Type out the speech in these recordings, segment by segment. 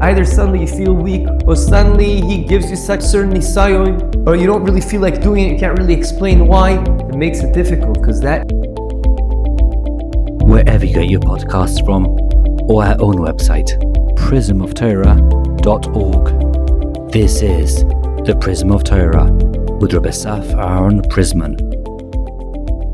Either suddenly you feel weak, or suddenly he gives you such certain nisayon, or you don't really feel like doing it, you can't really explain why. It makes it difficult, because that... Wherever you get your podcasts from, or our own website, prismoftorah.org. This is The Prism of Torah with Rabbi Asaf Aaron Prisman.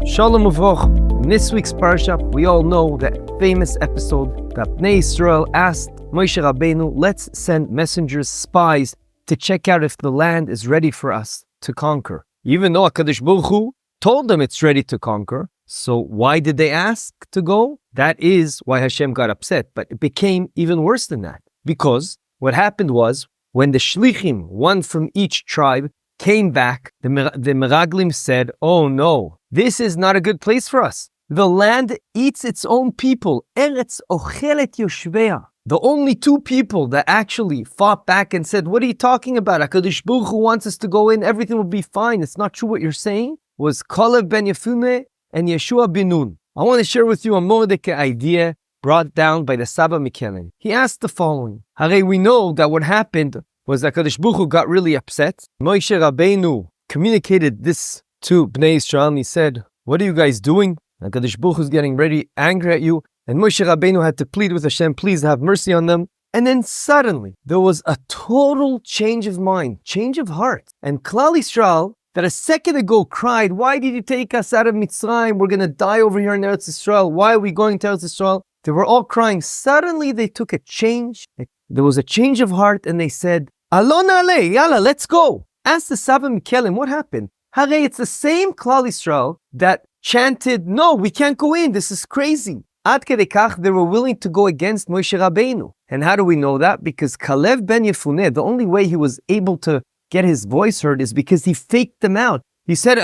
Shalom Uvroch. In this week's Parsha, we all know that famous episode that Bnei Yisrael asked Moshe Rabbeinu, let's send messengers, spies, to check out if the land is ready for us to conquer. Even though HaKadosh Baruch Hu told them it's ready to conquer, so why did they ask to go? That is why Hashem got upset, but it became even worse than that. Because what happened was, when the Shlichim, one from each tribe, came back, the Meraglim said, oh no, this is not a good place for us. The land eats its own people. Eretz ochelet yoshveha. The only two people that actually fought back and said, what are you talking about? HaKadosh Baruch Hu wants us to go in, everything will be fine. It's not true what you're saying. Was Kalev ben Yefuneh and Yeshua ben Nun. I want to share with you a Mordecai idea brought down by the Saba Mikelen. He asked the following. Hare, we know that what happened was that HaKadosh Baruch Hu got really upset. Moshe Rabbeinu communicated this to Bnei Yisrael and he said, what are you guys doing? HaKadosh Baruch Hu is getting ready, angry at you. And Moshe Rabbeinu had to plead with Hashem, please have mercy on them. And then suddenly, there was a total change of mind, change of heart. And Klal Yisrael, that a second ago cried, why did you take us out of Mitzrayim? We're going to die over here in Eretz Yisrael. Why are we going to Eretz Yisrael? They were all crying. Suddenly, they took a change. There was a change of heart, and they said, Alon ale, yalla, let's go. Ask the Saba Mikelim, what happened? Hare, it's the same Klal Yisrael that chanted, no, we can't go in, this is crazy. Ad kedei kach, they were willing to go against Moshe Rabbeinu. And how do we know that? Because Kalev ben Yefuneh, the only way he was able to get his voice heard is because he faked them out. He said,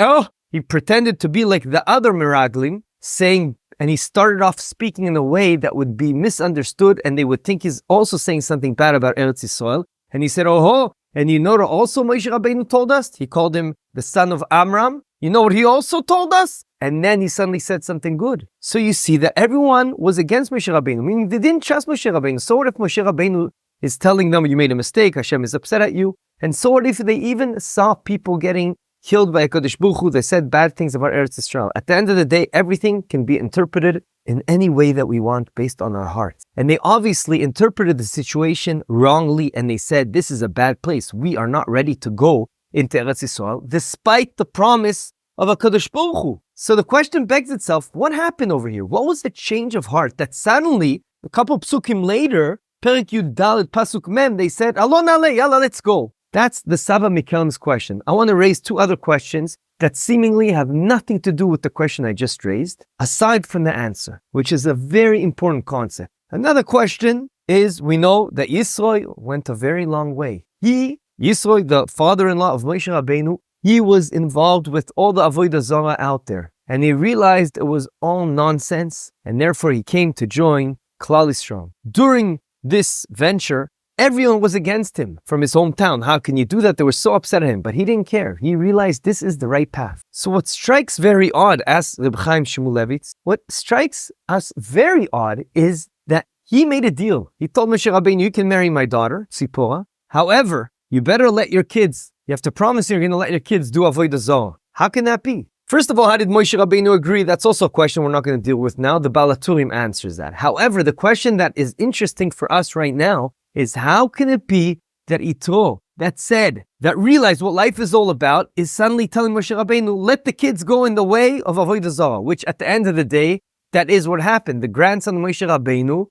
he pretended to be like the other Meraglim, saying, and he started off speaking in a way that would be misunderstood, and they would think he's also saying something bad about Eretz Yisrael. And he said, and you know what also Moshe Rabbeinu told us? He called him the son of Amram. You know what he also told us? And then he suddenly said something good. So you see that everyone was against Moshe Rabbeinu, meaning they didn't trust Moshe Rabbeinu. So what if Moshe Rabbeinu is telling them, you made a mistake, Hashem is upset at you? And so what if they even saw people getting killed by HaKadosh Baruch Hu? They said bad things about Eretz Yisrael. At the end of the day, everything can be interpreted in any way that we want based on our hearts. And they obviously interpreted the situation wrongly, and they said, this is a bad place. We are not ready to go into Eretz Yisrael, despite the promise of HaKadosh Baruch Hu. So the question begs itself, what happened over here? What was the change of heart that suddenly, a couple psukim later, Perek Yud Dalet Pasuk Mem, they said, Alon ale, yalla, let's go. That's the Saba Mikelim's question. I want to raise two other questions that seemingly have nothing to do with the question I just raised, aside from the answer, which is a very important concept. Another question is, we know that Yisro went a very long way. Yisro, the father-in-law of Moshe Rabbeinu, he was involved with all the Avodah Zarah out there. And he realized it was all nonsense, and therefore he came to join Klal Yisrael. During this venture, everyone was against him from his hometown. How can you do that? They were so upset at him, but he didn't care. He realized this is the right path. So what strikes very odd, as Reb Chaim Shmulevitz, what strikes us very odd is that he made a deal. He told Moshe Rabbeinu, you can marry my daughter, Tzipora. However, you better let your kids, you have to promise you're going to let your kids do Avodah Zarah. How can that be? First of all, how did Moshe Rabbeinu agree? That's also a question we're not going to deal with now. The Baal HaTurim answers that. However, the question that is interesting for us right now is how can it be that Yitro, that said, that realized what life is all about, is suddenly telling Moshe Rabbeinu, let the kids go in the way of Avodah Zarah, which at the end of the day, that is what happened. The grandson of Moshe Rabbeinu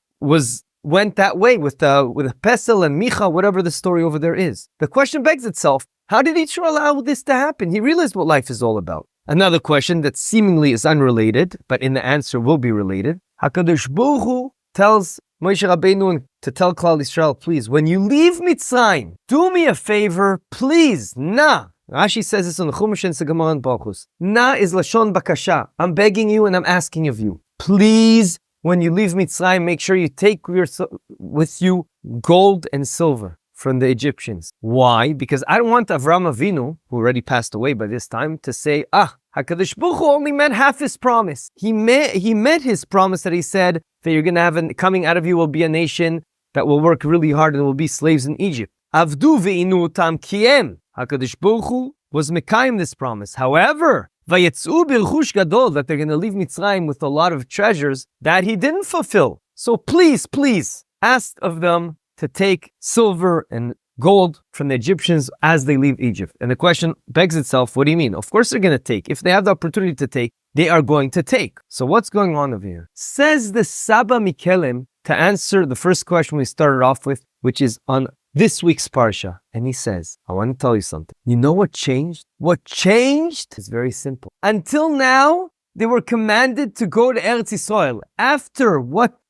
went that way with Pesel and Micha, whatever the story over there is. The question begs itself, how did Yitro allow this to happen? He realized what life is all about. Another question that seemingly is unrelated, but in the answer will be related. HaKadosh Baruch Hu tells Moshe Rabbeinu to tell Klal Yisrael, please, when you leave Mitzrayim, do me a favor, please, na. Rashi says this in the Chumash and Gemara and Balchus. Na is Lashon Bakasha. I'm begging you and I'm asking of you. Please, when you leave Mitzrayim, make sure you take with you gold and silver from the Egyptians. Why? Because I don't want Avraham Avinu, who already passed away by this time, to say, HaKadosh Baruch Hu only meant half his promise. He meant his promise that he said that you're going to have, coming out of you will be a nation that will work really hard and will be slaves in Egypt. Avdu ve'inu tam kiem. HaKadosh Baruch Hu was mekayim this promise. However, vayetzu b'rechush gadol, that they're going to leave Mitzrayim with a lot of treasures that he didn't fulfill. So please, ask of them to take silver and gold from the Egyptians as they leave Egypt. And the question begs itself, what do you mean? Of course they're going to take. If they have the opportunity to take, they are going to take. So what's going on over here? Says the Saba Mikelim to answer the first question we started off with, which is on this week's Parsha. And he says, I want to tell you something. You know what changed? What changed is very simple. Until now, they were commanded to go to Eretz Yisrael. After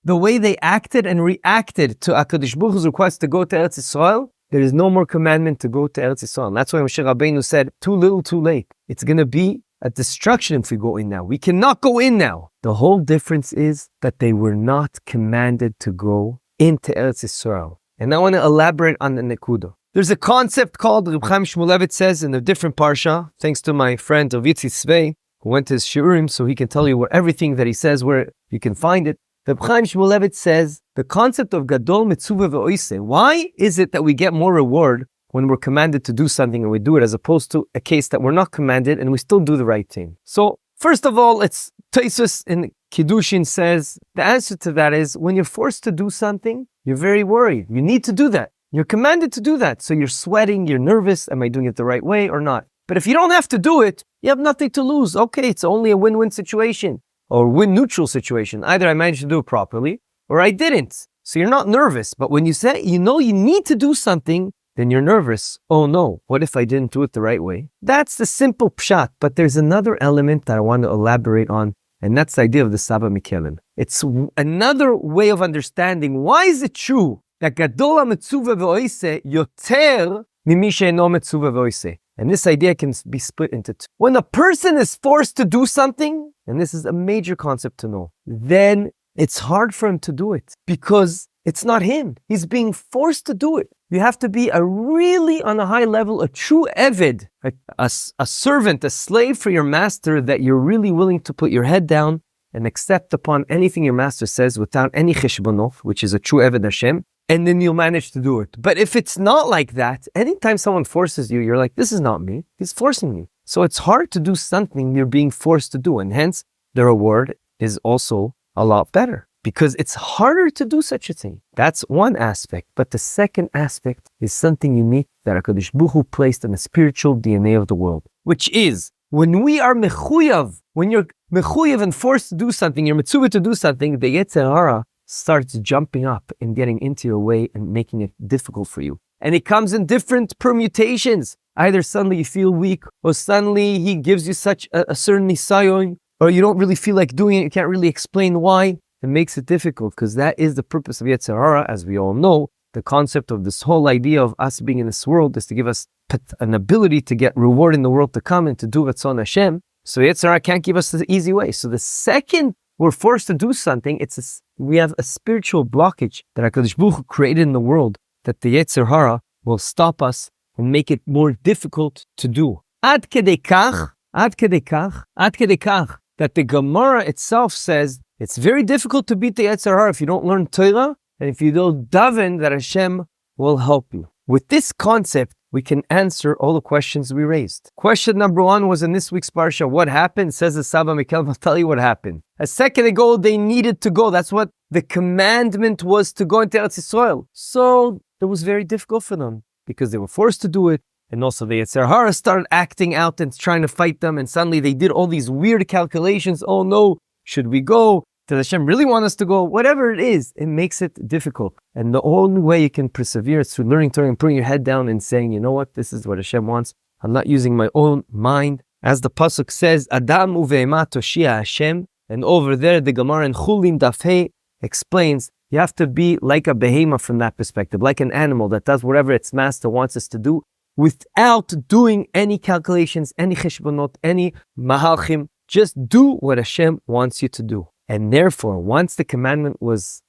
the way they acted and reacted to HaKadosh Baruch Hu's request to go to Eretz Yisrael, there is no more commandment to go to Eretz Yisrael. And that's why Moshe Rabbeinu said, too little, too late. It's going to be a destruction if we go in now. We cannot go in now. The whole difference is that they were not commanded to go into Eretz Yisrael. And I want to elaborate on the Nekuda. There's a concept called, Reb Chaim Shmulevitz says in a different Parsha, thanks to my friend of Yitzi Tzvei, who went to his Shiurim, so he can tell you where everything that he says, where you can find it. Reb Chaim Shmulevitz says, the concept of Gadol Mitzvah Ve'oise. Why is it that we get more reward when we're commanded to do something and we do it, as opposed to a case that we're not commanded and we still do the right thing? So, first of all, it's Taisus in Kiddushin says, the answer to that is, when you're forced to do something, you're very worried. You need to do that. You're commanded to do that. So you're sweating, you're nervous. Am I doing it the right way or not? But if you don't have to do it, you have nothing to lose. Okay, it's only a win-win situation or win-neutral situation. Either I managed to do it properly or I didn't. So you're not nervous. But when you say, you know you need to do something, then you're nervous. Oh no, what if I didn't do it the right way? That's the simple pshat. But there's another element that I want to elaborate on, and that's the idea of the Saba Mikelim. It's another way of understanding why is it true that Gadol HaMetzuva V'oise yoter mimi she'eno metzuva v'oise. And this idea can be split into two. When a person is forced to do something, and this is a major concept to know, then it's hard for him to do it because it's not him. He's being forced to do it. You have to be really on a high level, a true eved, a servant, a slave for your master, that you're really willing to put your head down and accept upon anything your master says without any cheshbonot, which is a true eved Hashem, and then you'll manage to do it. But if it's not like that, anytime someone forces you, you're like, this is not me. He's forcing me. So it's hard to do something you're being forced to do. And hence, the reward is also a lot better because it's harder to do such a thing. That's one aspect. But the second aspect is something unique that HaKadosh Baruch Hu placed in the spiritual DNA of the world, which is when we are mechuyav, when you're mechuyav and forced to do something, you're mitzvah to do something, the Yetzer Hara starts jumping up and getting into your way and making it difficult for you. And it comes in different permutations. Either suddenly you feel weak, or suddenly he gives you such a certain nisayon, or you don't really feel like doing it, you can't really explain why. It makes it difficult because that is the purpose of Yetzer Hara, as we all know. The concept of this whole idea of us being in this world is to give us an ability to get reward in the world to come and to do Ratzon Hashem. So Yetzer Hara can't give us the easy way. So the second we're forced to do something, we have a spiritual blockage that HaKadosh Baruch Hu created in the world, that the Yetzer Hara will stop us and make it more difficult to do. Ad kedei kach, that the Gemara itself says it's very difficult to beat the Yetzer Hara if you don't learn Torah and if you don't daven that Hashem will help you. With this concept, we can answer all the questions we raised. Question number one was in this week's Parsha, what happened? Says the Saba Mikel, I'll tell you what happened. A second ago, they needed to go. That's what the commandment was, to go into Eretz Yisrael. So it was very difficult for them because they were forced to do it. And also the Yetzer Hara started acting out and trying to fight them. And suddenly they did all these weird calculations. Oh no, should we go? Does Hashem really want us to go? Whatever it is, it makes it difficult. And the only way you can persevere is through learning Torah and putting your head down and saying, you know what, this is what Hashem wants. I'm not using my own mind. As the Pasuk says, Adam uve'ema toshia Hashem. And over there, the Gemara in Chulin Daf Hey explains, you have to be like a behemoth from that perspective, like an animal that does whatever its master wants us to do without doing any calculations, any cheshbonot, any mahalchim. Just do what Hashem wants you to do. And therefore, once the commandment was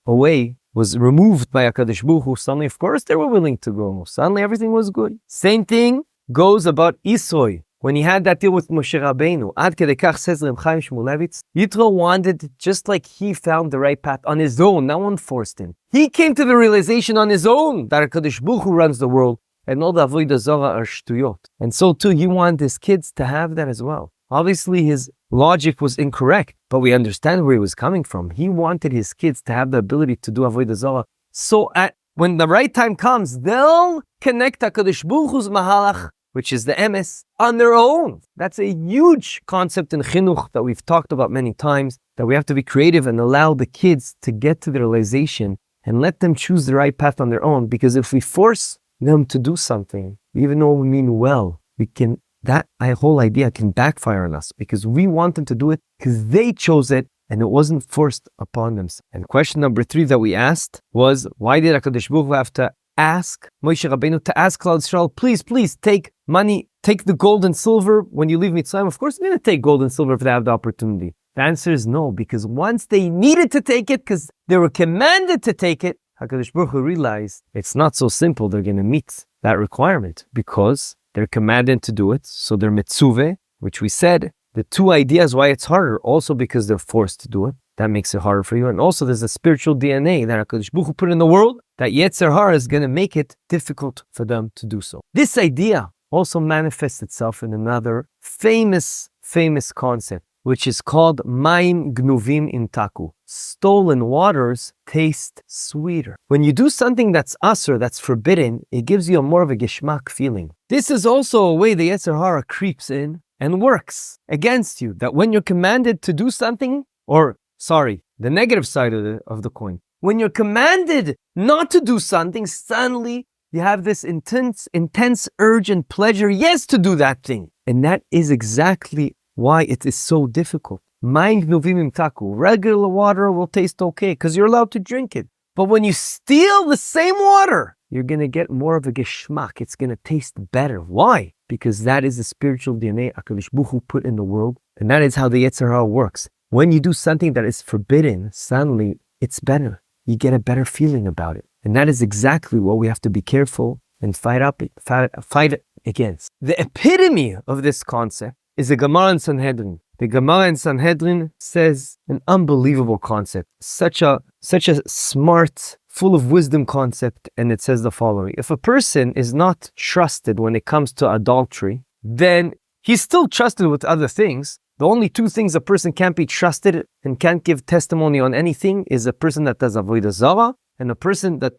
removed by HaKadosh Baruch Hu, suddenly, of course, they were willing to go. Suddenly, everything was good. Same thing goes about Isroi. when he had that deal with Moshe Rabbeinu, Ad Kedei Kach says Reb Chaim Shmulevitz, Yitro wanted just like he found the right path on his own. No one forced him. He came to the realization on his own that HaKadosh Baruch Hu runs the world and all the Avodah Zarah are shtuyot. And so too, he wanted his kids to have that as well. Obviously, his logic was incorrect, but we understand where he was coming from. He wanted his kids to have the ability to do Avodah Zarah. So when the right time comes, they'll connect HaKadosh Baruch Hu's Mahalach, which is the emes, on their own. That's a huge concept in chinuch that we've talked about many times, that we have to be creative and allow the kids to get to the realization and let them choose the right path on their own. Because if we force them to do something, even though we mean well, that whole idea can backfire on us because we want them to do it because they chose it and it wasn't forced upon them. And question number 3 that we asked was, why did HaKadosh Baruch Hu have to ask Moshe Rabbeinu to ask Klal Yisrael, please take money, take the gold and silver when you leave Mitzrayim? Of course, they're going to take gold and silver if they have the opportunity. The answer is no, because once they needed to take it, because they were commanded to take it, HaKadosh Baruch Hu realized it's not so simple. They're going to meet that requirement because they're commanded to do it. So they're mitzvos, which we said, the 2 ideas why it's harder, also because they're forced to do it. That makes it harder for you. And also there's a spiritual DNA that HaKadosh Baruch Hu put in the world that Yetzer Hara is going to make it difficult for them to do so. This idea also manifests itself in another famous concept, which is called Mayim Gnuvim Intaku. Stolen waters taste sweeter. When you do something that's asur, that's forbidden, it gives you more of a geshmak feeling. This is also a way the Yetzer Hara creeps in and works against you. That when you're commanded to do something, the negative side of the coin. When you're commanded not to do something, suddenly you have this intense urge and pleasure, yes, to do that thing. And that is exactly why it is so difficult. Mayim Gnuvim Imtaku. Regular water will taste okay because you're allowed to drink it. But when you steal the same water, you're going to get more of a geschmack. It's going to taste better. Why? Because that is the spiritual DNA HaKadosh Baruch Hu put in the world. And that is how the Yetzer Hara works. When you do something that is forbidden, suddenly it's better. You get a better feeling about it. And that is exactly what we have to be careful and fight against. The epitome of this concept is the Gemara in Sanhedrin. The Gemara in Sanhedrin says an unbelievable concept. Such a smart, full of wisdom concept. And it says the following. If a person is not trusted when it comes to adultery, then he's still trusted with other things. The only 2 things a person can't be trusted and can't give testimony on anything is a person that does Avodah Zarah and a person that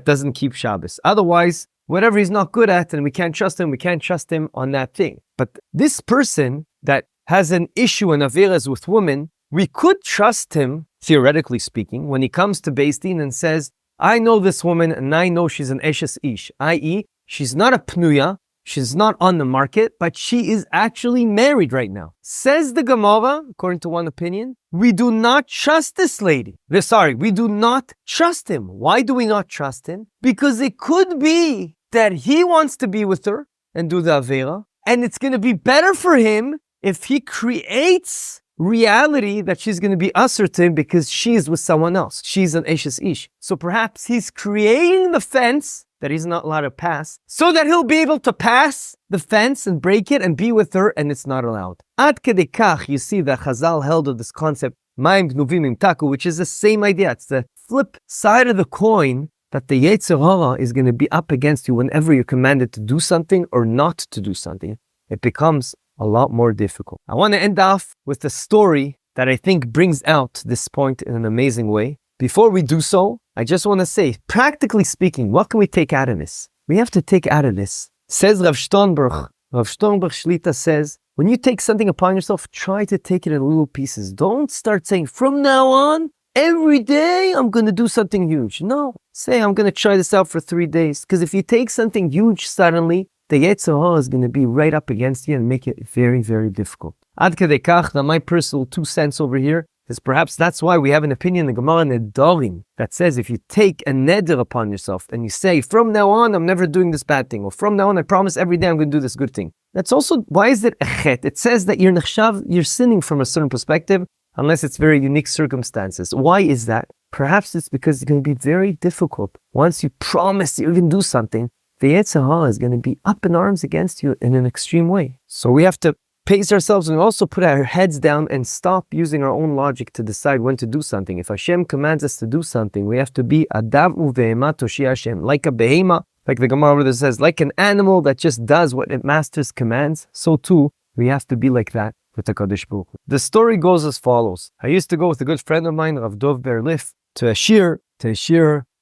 doesn't keep Shabbos. Otherwise, whatever he's not good at and we can't trust him on that thing. But this person that has an issue in Averas with women, we could trust him, theoretically speaking, when he comes to Beis Din and says, I know this woman and I know she's an Eshes Ish, i.e., she's not a Pnuya, she's not on the market, but she is actually married right now. Says the Gemara, according to one opinion, we do not trust this lady. We do not trust him. Why do we not trust him? Because it could be that he wants to be with her and do the Avera, and it's going to be better for him if he creates reality that she's going to be usher to him because she's with someone else. She's an Eshes Ish. So perhaps he's creating the fence that he's not allowed to pass so that he'll be able to pass the fence and break it and be with her, and it's not allowed. Ad kedei kach, you see that Chazal held of this concept, Mayim Gnuvim Imtaku, which is the same idea. It's the flip side of the coin that the Yetzer Hara is going to be up against you whenever you're commanded to do something or not to do something. It becomes a lot more difficult. I want to end off with a story that I think brings out this point in an amazing way. Before we do so, I just want to say, practically speaking, what can we take out of this? We have to take out of this. Says Rav Sternberg Shlita says, when you take something upon yourself, try to take it in little pieces. Don't start saying, from now on, every day I'm going to do something huge. No, say I'm going to try this out for 3 days. Because if you take something huge suddenly, the Yetzer Hara is going to be right up against you and make it very, very difficult. Ad kedei kach, now my personal 2 cents over here is perhaps that's why we have an opinion in the Gemara Nedarim that says if you take a neder upon yourself and you say, from now on, I'm never doing this bad thing, or from now on, I promise every day I'm going to do this good thing. That's also, why is it a chet? It says that you're sinning from a certain perspective unless it's very unique circumstances. Why is that? Perhaps it's because it's going to be very difficult. Once you promise you're going to do something, the Yetzer Hara is going to be up in arms against you in an extreme way. So we have to pace ourselves and also put our heads down and stop using our own logic to decide when to do something. If Hashem commands us to do something, we have to be adav uve'ema toshia Hashem, like a behema, like the Gemara over there says, like an animal that just does what its master's commands. So too, we have to be like that with the Kadosh Baruch Hu. The story goes as follows. I used to go with a good friend of mine, Rav Dov Berlif, to a shir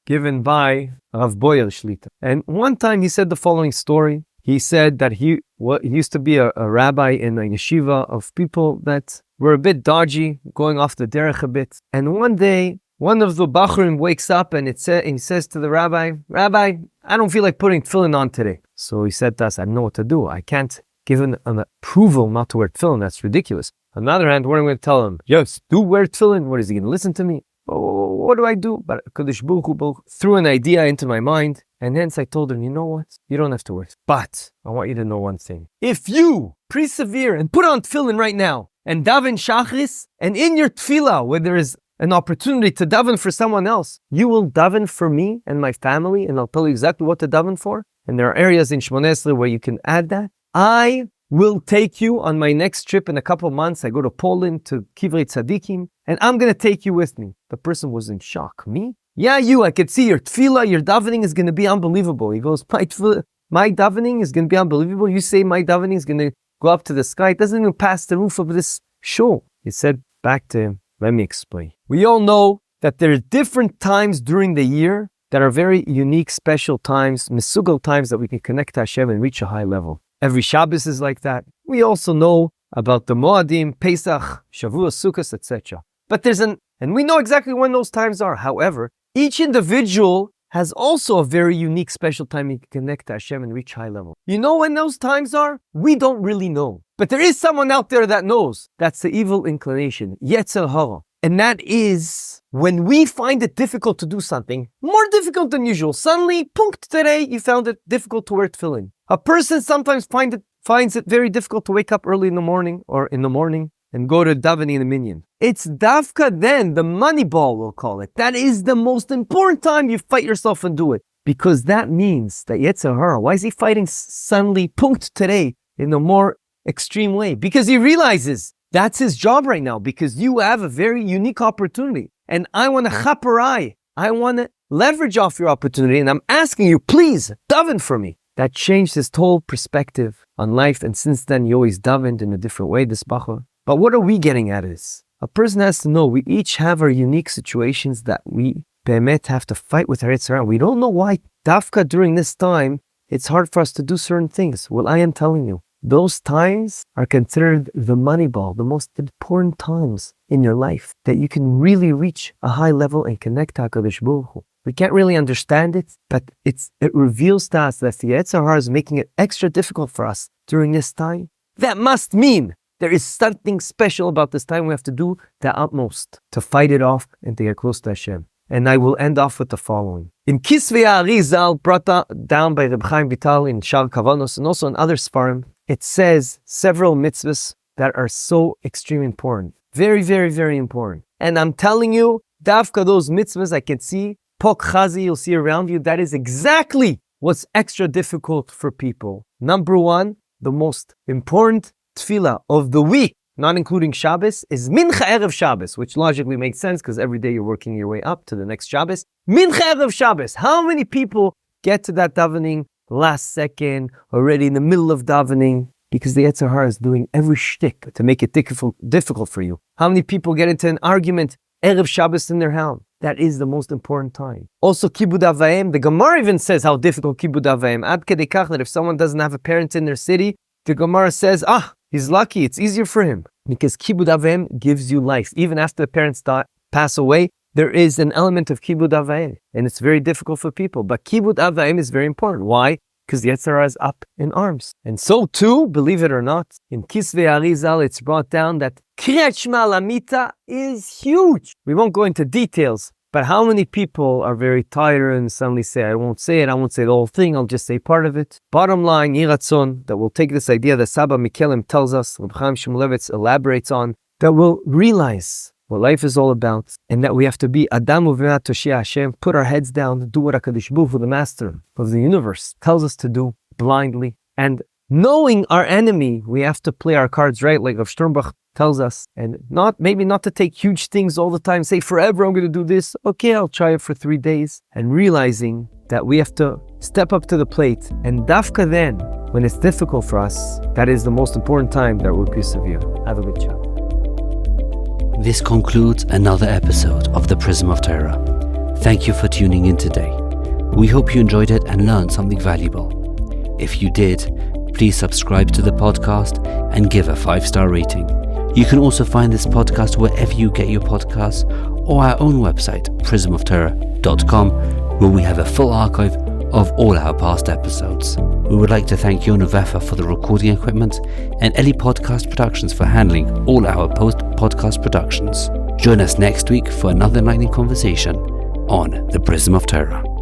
given by Rav Boyer Shlita. And one time he said the following story. He said that he used to be a rabbi in a yeshiva of people that were a bit dodgy, going off the derech a bit. And one day, one of the bachurim wakes up and he says to the rabbi, "Rabbi, I don't feel like putting tefillin on today." So he said to us, "I don't know what to do. I can't give an approval not to wear tefillin. That's ridiculous." On the other hand, what am I going to tell him? Yes, do wear tefillin. What is he going to listen to me? What do I do? But Kadosh Baruch Hu threw an idea into my mind, and hence I told him, you know what? You don't have to worry. But I want you to know one thing. If you persevere and put on tefillin right now, and daven shachris, and in your tefillah, where there is an opportunity to daven for someone else, you will daven for me and my family, and I'll tell you exactly what to daven for. And there are areas in Shmoneh Esrei where you can add that. I will take you on my next trip in a couple of months. I go to Poland to Kivrei Tzadikim, and I'm going to take you with me. The person was in shock. Me? Yeah, you. I could see your tefillah, your davening is going to be unbelievable. He goes, my davening is going to be unbelievable. You say my davening is going to go up to the sky. It doesn't even pass the roof of this show. He said back to him, let me explain. We all know that there are different times during the year that are very unique, special times, mesugal times that we can connect to Hashem and reach a high level. Every Shabbos is like that. We also know about the Moadim, Pesach, Shavuot, Sukkot, etc. But and we know exactly when those times are. However, each individual has also a very unique, special time you can connect to Hashem and reach high level. You know when those times are? We don't really know. But there is someone out there that knows. That's the evil inclination, Yetzer Hara. And that is when we find it difficult to do something, more difficult than usual. Suddenly, punkt, today, you found it difficult to wear tefillin. A person sometimes finds it very difficult to wake up early in the morning and go to davening in the minyan. It's dafka then, the money ball we'll call it. That is the most important time you fight yourself and do it. Because that means that Yetzer Hara, why is he fighting suddenly, punkt, today, in a more extreme way? Because he realizes that's his job right now, because you have a very unique opportunity. And I want to chaparai. I want to leverage off your opportunity. And I'm asking you, please, daven for me. That changed his whole perspective on life. And since then, he always davened in a different way, this bachur. But what are we getting at is, a person has to know we each have our unique situations that we be'emet have to fight with our Yetzer Hara. We don't know why dafka during this time, it's hard for us to do certain things. Well, I am telling you, those times are considered the money ball, the most important times in your life that you can really reach a high level and connect to HaKadosh Baruch Hu. We can't really understand it, but it reveals to us that the Yetzer Hara is making it extra difficult for us during this time. That must mean there is something special about this time we have to do the utmost to fight it off and to get close to Hashem. And I will end off with the following. In Kisvei Arizal, brought down by Reb Chaim Vital in Shar Kavanos and also in other Sfarim, it says several mitzvos that are so extremely important. Very, very, very important. And I'm telling you, dafka those mitzvahs I can see, pok chazi, you'll see around you, that is exactly what's extra difficult for people. Number one, the most important tefillah of the week, not including Shabbos, is Mincha Erev Shabbos, which logically makes sense because every day you're working your way up to the next Shabbos. Mincha Erev Shabbos. How many people get to that davening last second, already in the middle of davening? Because the Yetzer Hara is doing every shtick to make it difficult for you. How many people get into an argument Erev Shabbos in their house? That is the most important time. Also, Kibud Avayim. The Gemara even says how difficult Kibud Avayim. Ad kedei kach that if someone doesn't have a parent in their city, the Gemara says, he's lucky, it's easier for him. Because Kibud Avayim gives you life. Even after the parents pass away, there is an element of Kibud Avayim. And it's very difficult for people. But Kibud Avayim is very important. Why? Because the Yetzer Hara is up in arms. And so too, believe it or not, in Kisvei Arizal, it's brought down that Kriyat Shema Lamita is huge. We won't go into details, but how many people are very tired and suddenly say, I won't say the whole thing, I'll just say part of it. Bottom line, Yiratzon, that we'll take this idea that Saba Mikelim tells us, Reb Chaim Shmulevitz elaborates on, that we'll realize what life is all about, and that we have to be Adam Uvnat Toshia Hashem, put our heads down, do what HaKadosh Baruch Hu, the master of the universe, tells us to do blindly. And knowing our enemy, we have to play our cards right, like Rav Sternbach tells us, and maybe not to take huge things all the time, say forever I'm going to do this, okay, I'll try it for 3 days, and realizing that we have to step up to the plate, and dafka then, when it's difficult for us, that is the most important time that we'll persevere. Have a good chat. This concludes another episode of The Prism of Torah. Thank you for tuning in today. We hope you enjoyed it and learned something valuable. If you did, please subscribe to the podcast and give a 5-star rating. You can also find this podcast wherever you get your podcasts, or our own website, prismoftorah.com, where we have a full archive of all our past episodes. We would like to thank Yona Vefa for the recording equipment and Eli Podcast Productions for handling all our post-podcast productions. Join us next week for another enlightening conversation on The Prism of Torah.